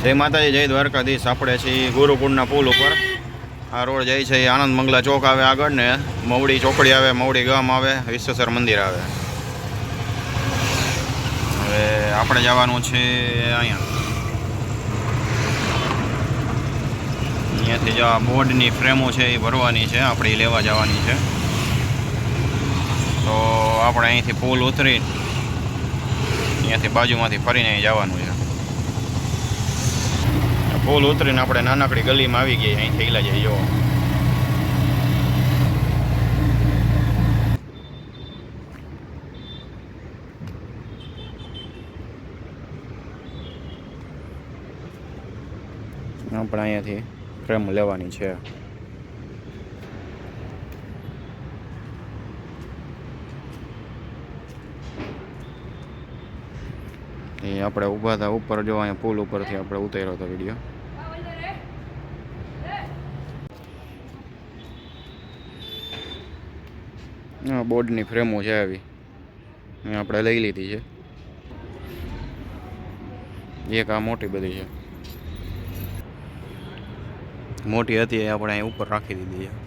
જય માતાજી, જય દ્વારકાધીશ। આપણે છીએ ગુરુકુળના પુલ ઉપર। આ રોડ જાય છે એ આનંદ મંગલા ચોક આવે આગળ ને મવડી ચોકડી આવે, મવડી ગામ આવે, વિશ્વેશ્વર મંદિર આવે। હવે આપણે જવાનું છે અહીંયાથી જો આ બોર્ડની ફ્રેમો છે એ ભરવાની છે, આપણે એ લેવા જવાની છે। તો આપણે અહીંથી પુલ ઉતરી અહીંયાથી બાજુમાંથી ફરીને અહીં જવાનું છે। પુલ ઉતરીને આપણે નાનકડી ગલીમાં આવી ગઈ, અહીંથી ઈલા જઈએ। જો આપણે અહીંયાથી ફ્રેમ લેવાની છે। એ આપણે ઊભા હતા ઉપર, જો અહીંયા પુલ ઉપરથી આપણે ઉતાર્યો હતો વિડીયો। હા, બોર્ડની ફ્રેમો છે આવી, આપણે લઈ લીધી છે। એક આ મોટી બધી છે, મોટી હતી એ આપણે અહીં ઉપર રાખી દીધી છે અને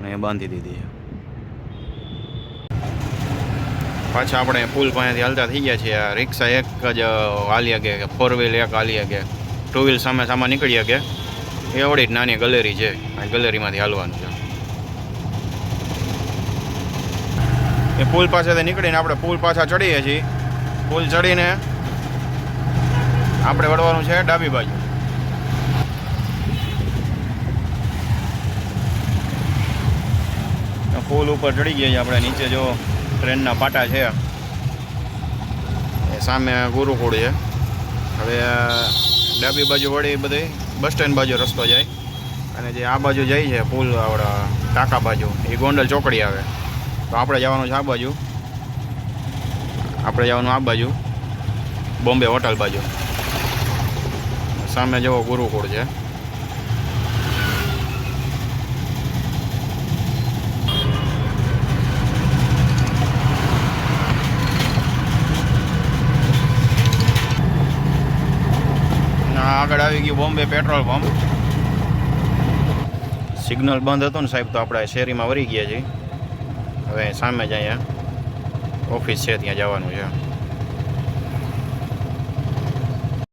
અહીંયા બાંધી દીધી છે। પાછા આપણે પુલ પાસેથી હાલતા થઈ ગયા છીએ। રિક્ષા એક જ હાલી શકે, 4 વ્હીલ એક હાલી શકે, 2 વ્હીલ સામે નીકળી શકે। એવડી જ નાની ગેલેરી છે, આ ગેલેરીમાંથી હાલવાનું છે। એ પુલ પાસેથી નીકળીને આપણે પુલ પાછા ચડીએ છીએ। પુલ ચડીને આપણે વળવાનું છે ડાબી બાજુ। પુલ ઉપર ચડી ગયા છીએ આપણે। નીચે જો ટ્રેનના પાટા છે, એ સામે ગુરુકુળ છે। હવે ડાબી બાજુ વળી બધી બસ સ્ટેન્ડ બાજુ રસ્તો જાય, અને જે આ બાજુ જાય છે પુલ આવડા ટાંકા બાજુ, એ ગોંડલ ચોકડી આવે। તો આપણે જવાનું છે આ બાજુ, આપણે જવાનું આ બાજુ બોમ્બે હોટલ બાજુ। સામે જેવો ગુરુકુળ છે। આગળ આવી ગયું બોમ્બે પેટ્રોલ પંપ। સિગ્નલ બંધ હતું ને સાહેબ, તો આપણે શેરીમાં વળી ગયા છીએ। હવે સામે જ અહીંયા ઓફિસ છે, ત્યાં જવાનું છે।